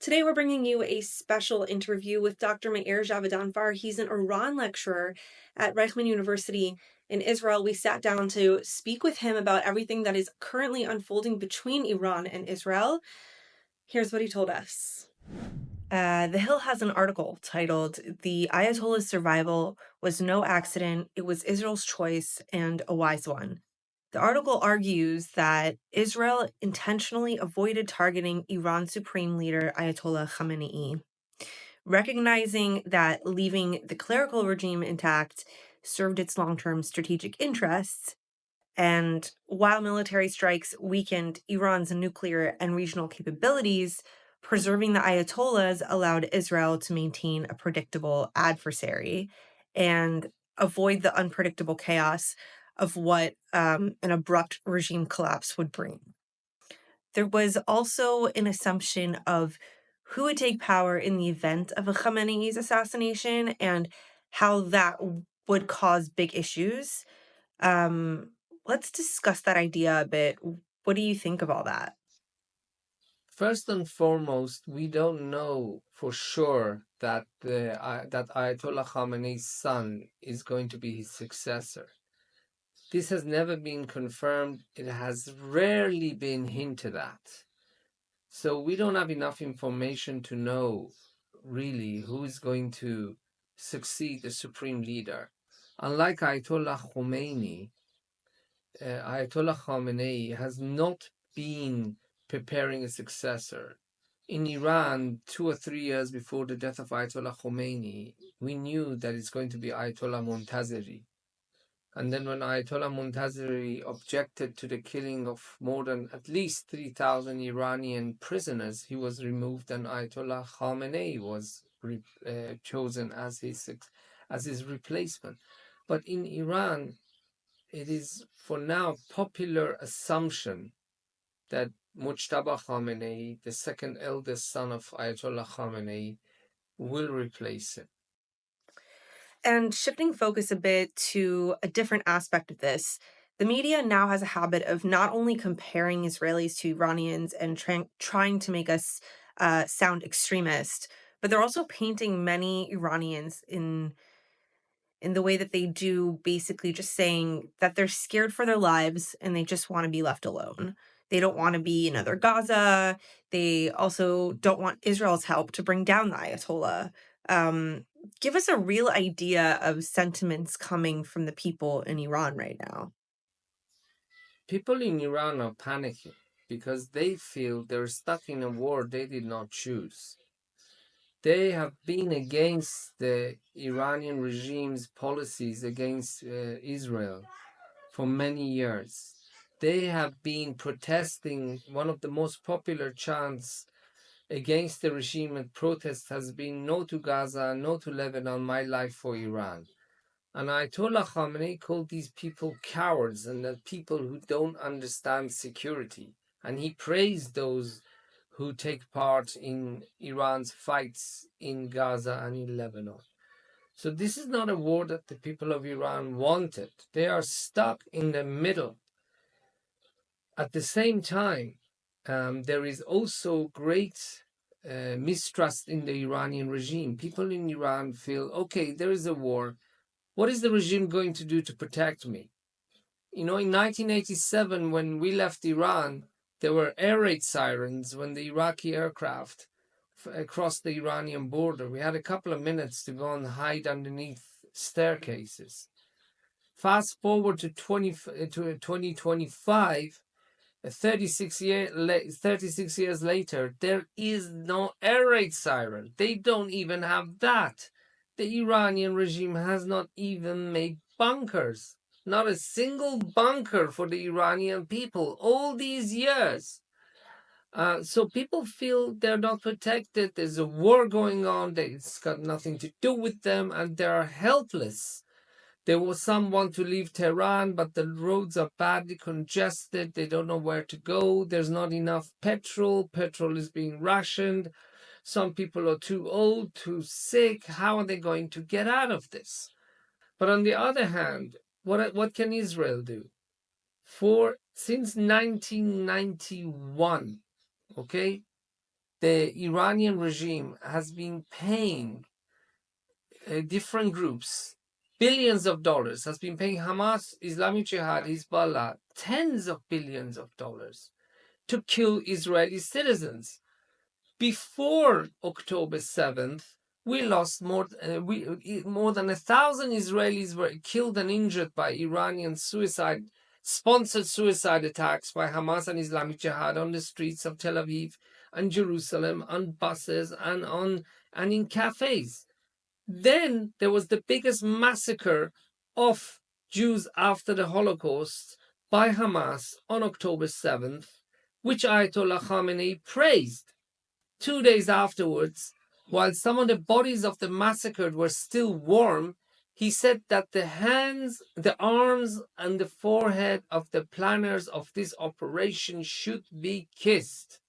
Today, we're bringing you a special interview with Dr. Meir Javedanfar. He's an Iran lecturer at Reichman University in Israel. We sat down to speak with him about everything that is currently unfolding between Iran and Israel. Here's what he told us. The Hill has an article titled, "The Ayatollah's Survival Was No Accident, It Was Israel's Choice and a Wise One." The article argues that Israel intentionally avoided targeting Iran's supreme leader, Ayatollah Khamenei, recognizing that leaving the clerical regime intact served its long-term strategic interests. And while military strikes weakened Iran's nuclear and regional capabilities, preserving the Ayatollahs allowed Israel to maintain a predictable adversary and avoid the unpredictable chaos of what an abrupt regime collapse would bring. There was also an assumption of who would take power in the event of a Khamenei's assassination and how that would cause big issues. Let's discuss that idea a bit. What do you think of all that? First and foremost, we don't know for sure that that Ayatollah Khamenei's son is going to be his successor. This has never been confirmed. It has rarely been hinted at. So we don't have enough information to know really who is going to succeed the supreme leader. Unlike Ayatollah Khamenei has not been preparing a successor. In Iran, 2 or 3 years before the death of Ayatollah Khomeini, we knew that it's going to be Ayatollah Montazeri. And then when Ayatollah Montazeri objected to the killing of more than at least 3,000 Iranian prisoners, he was removed and Ayatollah Khamenei was chosen as his replacement. But in Iran, it is for now popular assumption that Mujtaba Khamenei, the second eldest son of Ayatollah Khamenei, will replace him. And shifting focus a bit to a different aspect of this, the media now has a habit of not only comparing Israelis to Iranians and trying to make us sound extremist, but they're also painting many Iranians in the way that they do, basically just saying that they're scared for their lives and they just want to be left alone. They don't want to be another Gaza. They also don't want Israel's help to bring down the Ayatollah. Give us a real idea of sentiments coming from the people in Iran right now. People in Iran are panicking because they feel they're stuck in a war they did not choose. They have been against the Iranian regime's policies against Israel for many years. They have been protesting. One of the most popular chants against the regime and protests has been no to Gaza, no to Lebanon, my life for Iran. And Ayatollah Khamenei called these people cowards and that people who don't understand security. And he praised those who take part in Iran's fights in Gaza and in Lebanon. So this is not a war that the people of Iran wanted. They are stuck in the middle. At the same time, there is also great mistrust in the Iranian regime. People in Iran feel, okay, there is a war. What is the regime going to do to protect me? You know, in 1987, when we left Iran, there were air raid sirens when the Iraqi aircraft crossed the Iranian border. We had a couple of minutes to go and hide underneath staircases. Fast forward to 2025, 36 years later, there is no air raid siren. They don't even have that. The Iranian regime has not even made bunkers. Not a single bunker for the Iranian people all these years. So people feel they're not protected. There's a war going on. It's got nothing to do with them, and they're helpless. There was someone to leave Tehran, but the roads are badly congested. They don't know where to go. There's not enough petrol. Petrol is being rationed. Some people are too old, too sick. How are they going to get out of this? But on the other hand, what can Israel do? Since 1991, okay, the Iranian regime has been paying different groups billions of dollars, has been paying Hamas, Islamic Jihad, Hezbollah tens of billions of dollars to kill Israeli citizens. Before October 7th, we lost more than 1,000 Israelis were killed and injured by Iranian sponsored suicide attacks by Hamas and Islamic Jihad on the streets of Tel Aviv and Jerusalem, on buses and in cafes. Then there was the biggest massacre of Jews after the Holocaust by Hamas on October 7th, which Ayatollah Khamenei praised. 2 days afterwards, while some of the bodies of the massacred were still warm, he said that the hands, the arms, and the forehead of the planners of this operation should be kissed.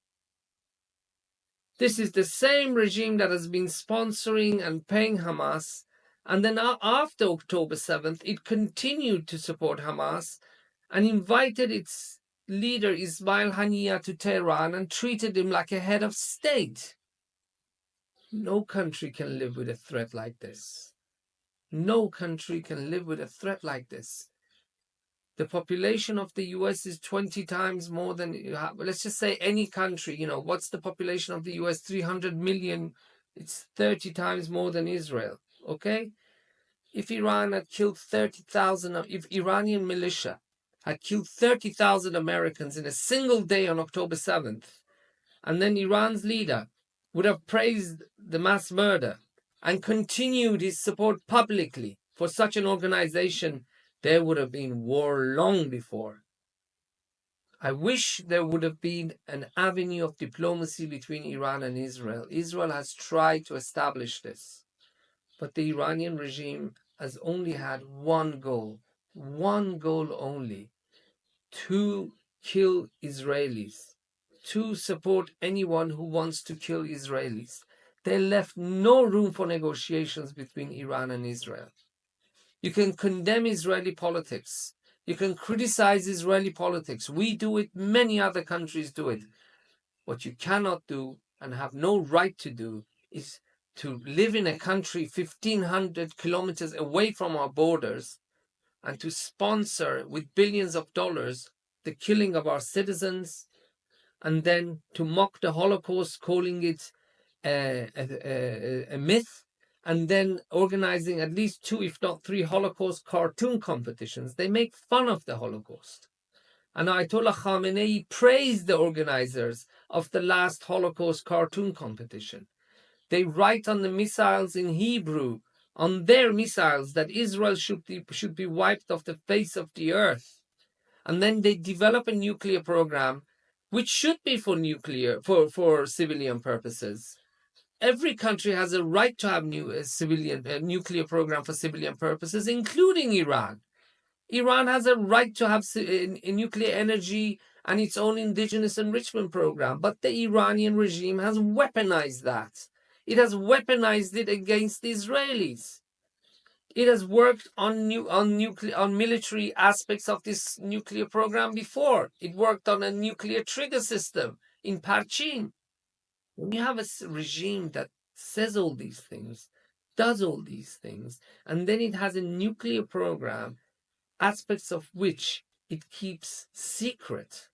This is the same regime that has been sponsoring and paying Hamas. And then after October 7th, it continued to support Hamas and invited its leader Ismail Haniyeh to Tehran and treated him like a head of state. No country can live with a threat like this. No country can live with a threat like this. The population of the US is 20 times more than, let's just say any country, what's the population of the US? 300 million. It's 30 times more than Israel, okay? If Iran had killed 30,000, if Iranian militia had killed 30,000 Americans in a single day on October 7th, and then Iran's leader would have praised the mass murder and continued his support publicly for such an organization, there would have been war long before. I wish there would have been an avenue of diplomacy between Iran and Israel. Israel has tried to establish this, but the Iranian regime has only had one goal only, to kill Israelis, to support anyone who wants to kill Israelis. They left no room for negotiations between Iran and Israel. You can condemn Israeli politics. You can criticize Israeli politics. We do it. Many other countries do it. What you cannot do and have no right to do is to live in a country 1,500 kilometers away from our borders and to sponsor with billions of dollars the killing of our citizens, and then to mock the Holocaust, calling it a myth, and then organizing at least 2, if not 3, Holocaust cartoon competitions. They make fun of the Holocaust. And Ayatollah Khamenei praised the organizers of the last Holocaust cartoon competition. They write on the missiles in Hebrew, on their missiles, that Israel should be wiped off the face of the earth. And then they develop a nuclear program, which should be for civilian purposes. Every country has a right to have a nuclear program for civilian purposes, including Iran. Iran has a right to have nuclear energy and its own indigenous enrichment program, but the Iranian regime has weaponized that. It has weaponized it against the Israelis. It has worked on military aspects of this nuclear program before. It worked on a nuclear trigger system in Parchin. When you have a regime that says all these things, does all these things, and then it has a nuclear program, aspects of which it keeps secret,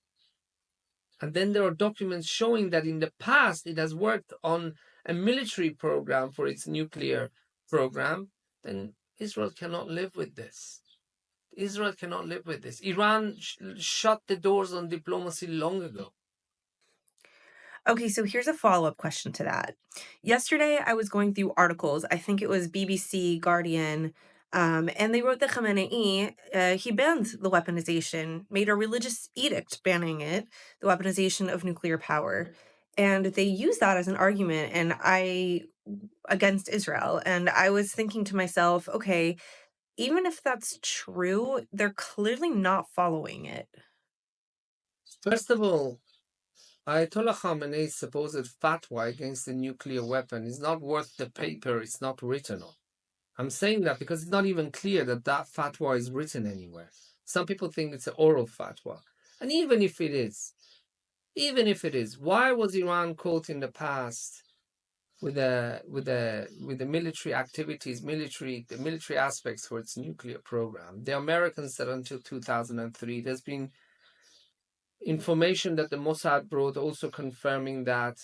and then there are documents showing that in the past it has worked on a military program for its nuclear program, then Israel cannot live with this. Israel cannot live with this. Iran shut the doors on diplomacy long ago. Okay, so here's a follow-up question to that. Yesterday, I was going through articles. I think it was BBC, Guardian, and they wrote that Khamenei, he banned the weaponization, made a religious edict banning it, the weaponization of nuclear power. And they used that as an argument against Israel. And I was thinking to myself, okay, even if that's true, they're clearly not following it. First of all, Ayatollah Khamenei's supposed fatwa against the nuclear weapon is not worth the paper it's not written on. I'm saying that because it's not even clear that that fatwa is written anywhere. Some people think it's an oral fatwa. And even if it is, Even if it is, why was Iran caught in the past with the military activities, the military aspects for its nuclear program? The Americans said until 2003. There's been information that the Mossad brought also confirming that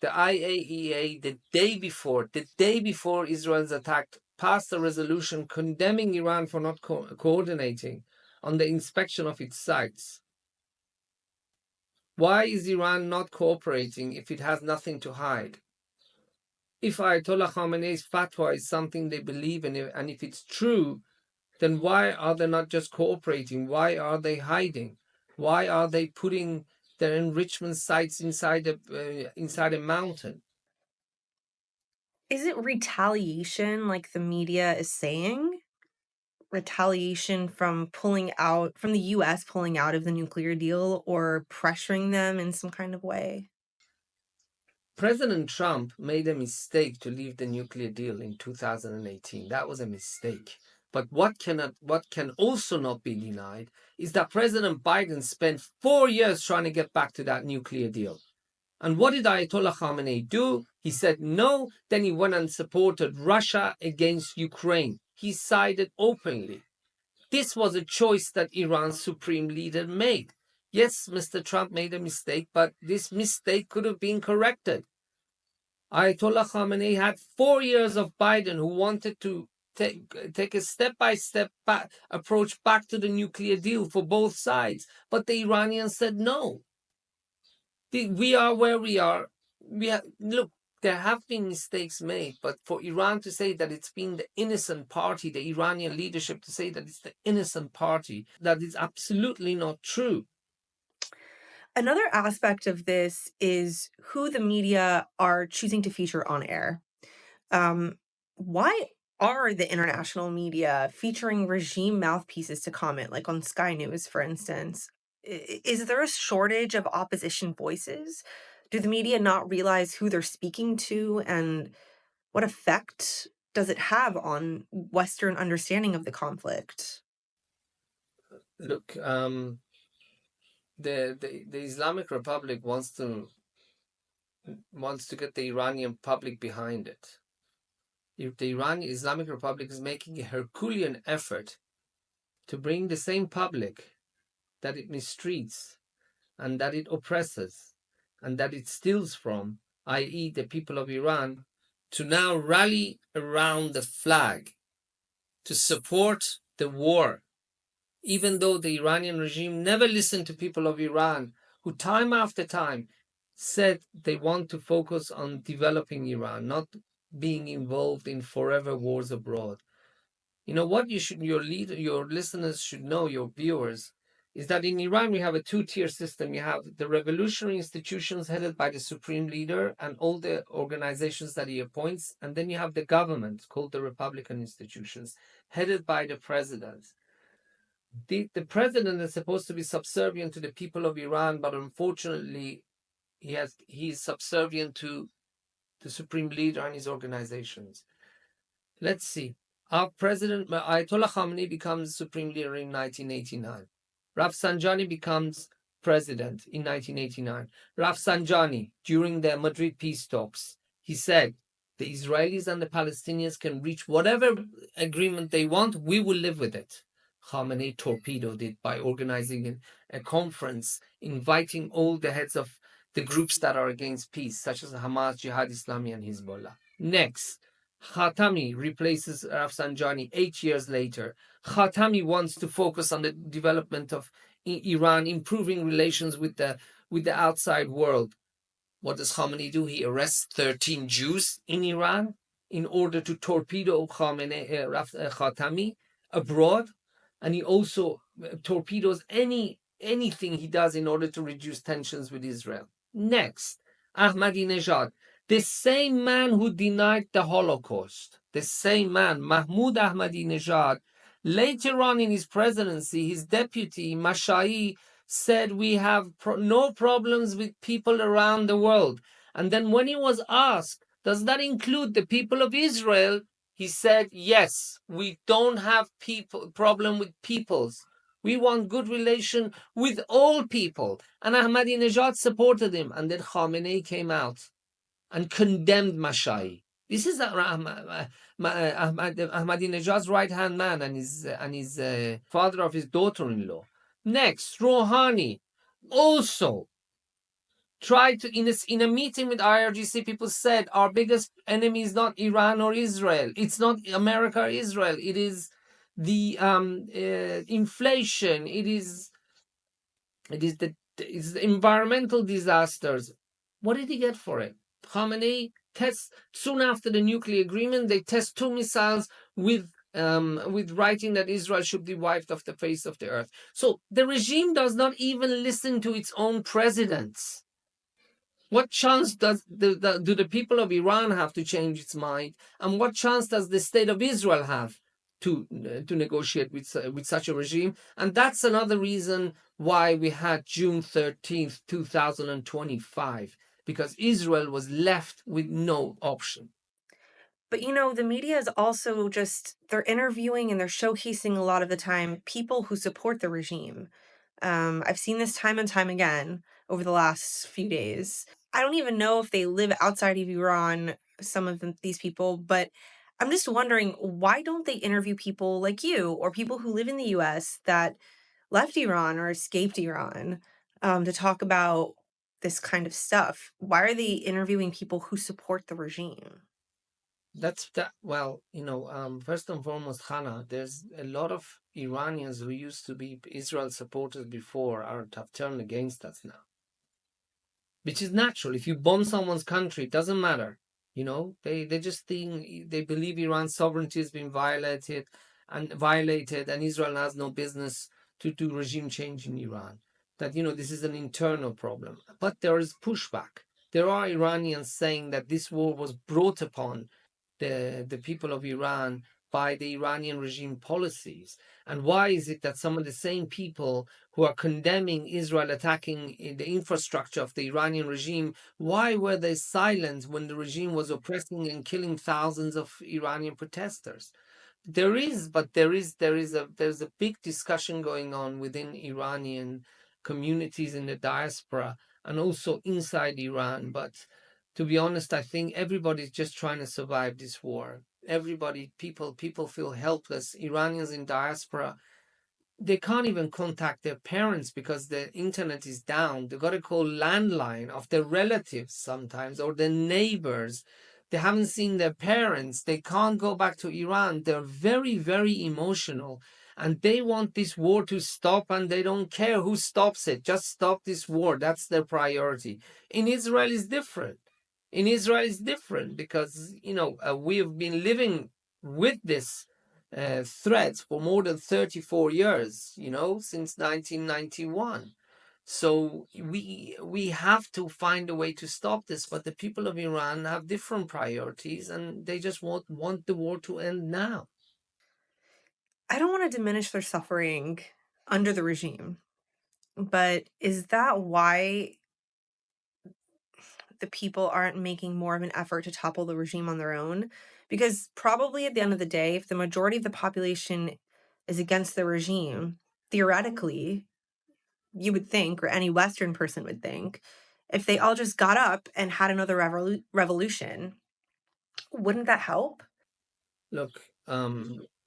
the IAEA, the day before Israel's attack, passed a resolution condemning Iran for not coordinating on the inspection of its sites. Why is Iran not cooperating if it has nothing to hide? If Ayatollah Khamenei's fatwa is something they believe in, and if it's true, then why are they not just cooperating? Why are they hiding? Why are they putting their enrichment sites inside a mountain? Is it retaliation like the media is saying? Retaliation from the US pulling out of the nuclear deal or pressuring them in some kind of way? President Trump made a mistake to leave the nuclear deal in 2018. That was a mistake. But what can also not be denied is that President Biden spent 4 years trying to get back to that nuclear deal. And what did Ayatollah Khamenei do? He said no, then he went and supported Russia against Ukraine. He sided openly. This was a choice that Iran's supreme leader made. Yes, Mr. Trump made a mistake, but this mistake could have been corrected. Ayatollah Khamenei had 4 years of Biden, who wanted to take a step-by-step approach back to the nuclear deal for both sides. But the Iranians said no. We are where we are. Look, there have been mistakes made, but for Iran to say that it's been the innocent party, the Iranian leadership to say that it's the innocent party, that is absolutely not true. Another aspect of this is who the media are choosing to feature on air. Why are the international media featuring regime mouthpieces to comment, like on Sky News, for instance? Is there a shortage of opposition voices? Do the media not realize who they're speaking to, and what effect does it have on Western understanding of the conflict? Look, the Islamic Republic wants to get the Iranian public behind it. If the Islamic Republic is making a Herculean effort to bring the same public that it mistreats and that it oppresses and that it steals from, i.e., the people of Iran, to now rally around the flag to support the war, even though the Iranian regime never listened to people of Iran, who time after time said they want to focus on developing Iran, not being involved in forever wars abroad. You know what your listeners should know, your viewers, is that in Iran we have a two-tier system. You have the revolutionary institutions headed by the supreme leader and all the organizations that he appoints, and then you have the government called the republican institutions headed by the president. The president is supposed to be subservient to the people of Iran, but unfortunately he's subservient to the supreme leader and his organizations. Let's see. Our president, Ayatollah Khamenei, becomes supreme leader in 1989. Rafsanjani becomes president in 1989. Rafsanjani, during the Madrid peace talks, he said, the Israelis and the Palestinians can reach whatever agreement they want, we will live with it. Khamenei torpedoed it by organizing a conference, inviting all the heads of the groups that are against peace, such as Hamas, Jihad Islami, and Hezbollah. Next, Khatami replaces Rafsanjani 8 years later. Khatami wants to focus on the development of Iran, improving relations with the outside world. What does Khamenei do? He arrests 13 Jews in Iran in order to torpedo Khatami abroad, and he also torpedoes anything he does in order to reduce tensions with Israel. Next, Ahmadinejad, the same man who denied the Holocaust, the same man, Mahmoud Ahmadinejad, later on in his presidency, his deputy, Mashai, said we have no problems with people around the world. And then when he was asked, does that include the people of Israel? He said, yes, we don't have problem with peoples. We want good relation with all people. And Ahmadinejad supported him. And then Khamenei came out and condemned Mashai. This is Ahmadinejad's right-hand man and his father of his daughter-in-law. Next, Rouhani also tried to, in a meeting with IRGC, people said our biggest enemy is not Iran or Israel. It's not America or Israel. It is the inflation. It's the environmental disasters. What did he get for it? Khamenei tests soon after the nuclear agreement. They test 2 missiles with writing that Israel should be wiped off the face of the earth. So the regime does not even listen to its own presidents. What chance do the people of Iran have to change its mind? And what chance does the state of Israel have to negotiate with such a regime? And that's another reason why we had June 13th, 2025, because Israel was left with no option. But the media is also they're interviewing and they're showcasing a lot of the time people who support the regime. I've seen this time and time again over the last few days. I don't even know if they live outside of Iran, some of these people, but I'm just wondering, why don't they interview people like you or people who live in the US that left Iran or escaped Iran to talk about this kind of stuff? Why are they interviewing people who support the regime? Well, first and foremost, Hannah, there's a lot of Iranians who used to be Israel supporters before have turned against us now, which is natural. If you bomb someone's country, it doesn't matter. They just think, they believe Iran's sovereignty has been violated, and Israel has no business to do regime change in Iran. That this is an internal problem. But there is pushback. There are Iranians saying that this war was brought upon the people of Iran by the Iranian regime policies. And why is it that some of the same people who are condemning Israel attacking the infrastructure of the Iranian regime, why were they silent when the regime was oppressing and killing thousands of Iranian protesters? There's a big discussion going on within Iranian communities in the diaspora and also inside Iran. But to be honest, I think everybody's just trying to survive this war. People feel helpless. Iranians in diaspora, they can't even contact their parents because the internet is down. They got to call landline of their relatives sometimes or their neighbors. They haven't seen their parents. They can't go back to Iran. They're very, very emotional. And they want this war to stop, and they don't care who stops it. Just stop this war. That's their priority. In Israel is different. In Israel is different because, we have been living with this threat for more than 34 years, since 1991. So we have to find a way to stop this, but the people of Iran have different priorities and they just want the war to end now. I don't want to diminish their suffering under the regime, but is that why the people aren't making more of an effort to topple the regime on their own? Because probably at the end of the day, if the majority of the population is against the regime, theoretically, you would think, or any Western person would think, if they all just got up and had another revolution, wouldn't that help? Look,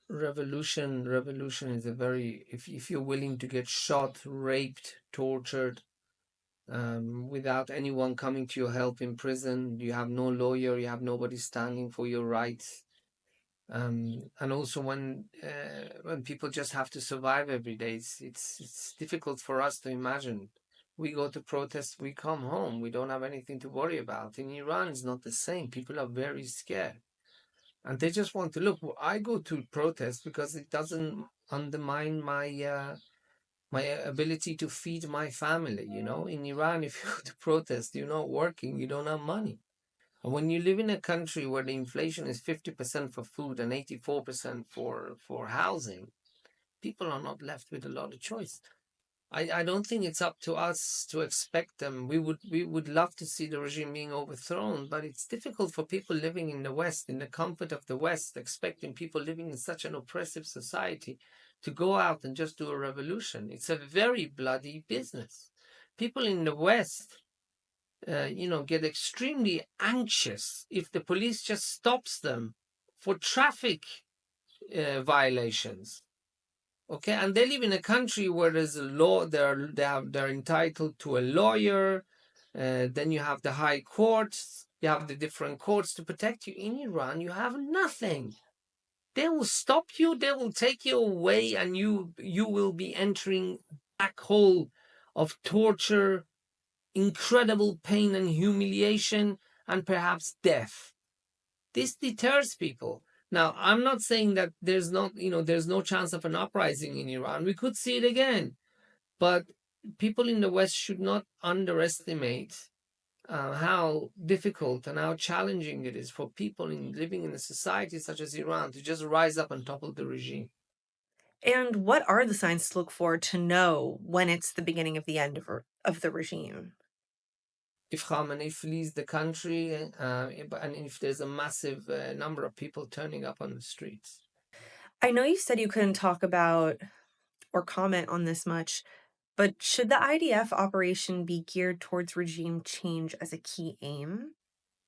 revolution is a very, if you're willing to get shot, raped, tortured, without anyone coming to your help in prison, you have no lawyer, you have nobody standing for your rights. And also when people just have to survive every day, it's difficult for us to imagine. We go to protest, we come home, we don't have anything to worry about. In Iran, it's not the same. People are very scared, and they just want to look. I go to protest because it doesn't undermine my ability to feed my family. In Iran, if you go to protest, you're not working, you don't have money. And when you live in a country where the inflation is 50% for food and 84% for housing, people are not left with a lot of choice. I don't think it's up to us to expect them. We would love to see the regime being overthrown, but it's difficult for people living in the West, in the comfort of the West, expecting people living in such an oppressive society to go out and just do a revolution. It's a very bloody business. People in the West, get extremely anxious if the police just stops them for traffic violations. Okay, and they live in a country where there's a law. They're entitled to a lawyer. Then you have the high courts. You have the different courts to protect you. In Iran, you have nothing. They will stop you. They will take you away, and you will be entering a black hole of torture, incredible pain and humiliation, and perhaps death. This deters people. Now, I'm not saying that there's no chance of an uprising in Iran. We could see it again, but people in the West should not underestimate how difficult and how challenging it is for people living in a society such as Iran to just rise up and topple the regime. And what are the signs to look for to know when it's the beginning of the end of the regime? If Khamenei flees the country, and if there's a massive number of people turning up on the streets. I know you said you couldn't talk about or comment on this much, but should the IDF operation be geared towards regime change as a key aim?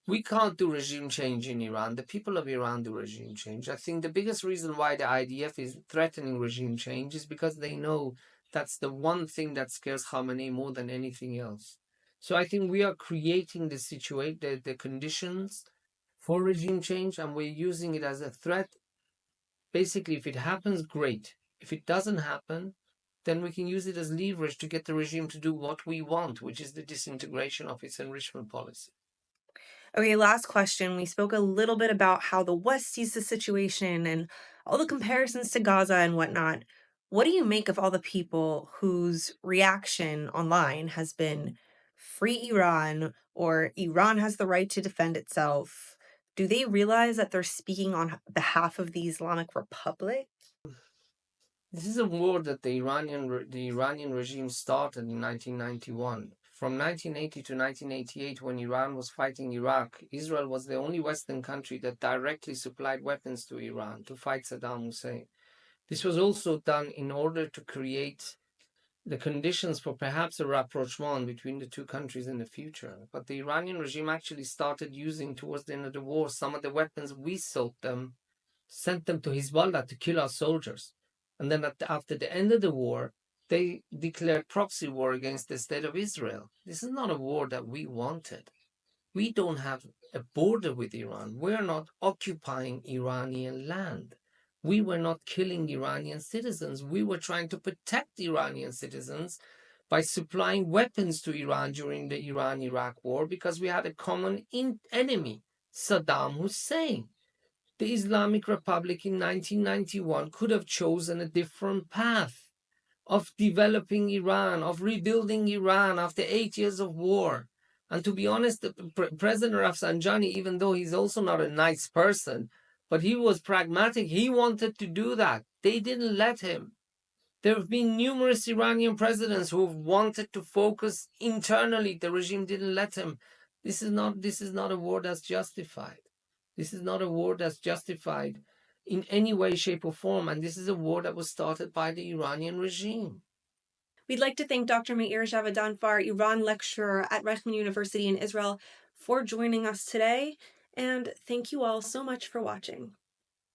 We can't do regime change in Iran. The people of Iran do regime change. I think the biggest reason why the IDF is threatening regime change is because they know that's the one thing that scares Khamenei more than anything else. So I think we are creating the conditions for regime change, and we're using it as a threat. Basically, if it happens, great. If it doesn't happen, then we can use it as leverage to get the regime to do what we want, which is the disintegration of its enrichment policy. Okay, last question. We spoke a little bit about how the West sees the situation and all the comparisons to Gaza and whatnot. What do you make of all the people whose reaction online has been free Iran or Iran has the right to defend itself? Do they realize that they're speaking on behalf of the Islamic Republic? This is a war that the Iranian regime started in 1991. From 1980 to 1988, when Iran was fighting Iraq, Israel was the only Western country that directly supplied weapons to Iran to fight Saddam Hussein. This was also done in order to create the conditions for perhaps a rapprochement between the two countries in the future. But the Iranian regime actually started using, towards the end of the war, some of the weapons we sold them, sent them to Hezbollah to kill our soldiers. And then after the end of the war, they declared proxy war against the state of Israel. This is not a war that we wanted. We don't have a border with Iran. We're not occupying Iranian land. We were not killing Iranian citizens. We were trying to protect Iranian citizens by supplying weapons to Iran during the Iran-Iraq war because we had a common enemy, Saddam Hussein. The Islamic Republic in 1991 could have chosen a different path of developing Iran, of rebuilding Iran after 8 years of war. And to be honest, President Rafsanjani, even though he's also not a nice person, but he was pragmatic. He wanted to do that. They didn't let him. There have been numerous Iranian presidents who have wanted to focus internally. The regime didn't let him. This is not a war that's justified. This is not a war that's justified in any way, shape, or form. And this is a war that was started by the Iranian regime. We'd like to thank Dr. Meir Javedanfar, Iran lecturer at Reichman University in Israel, for joining us today. And thank you all so much for watching.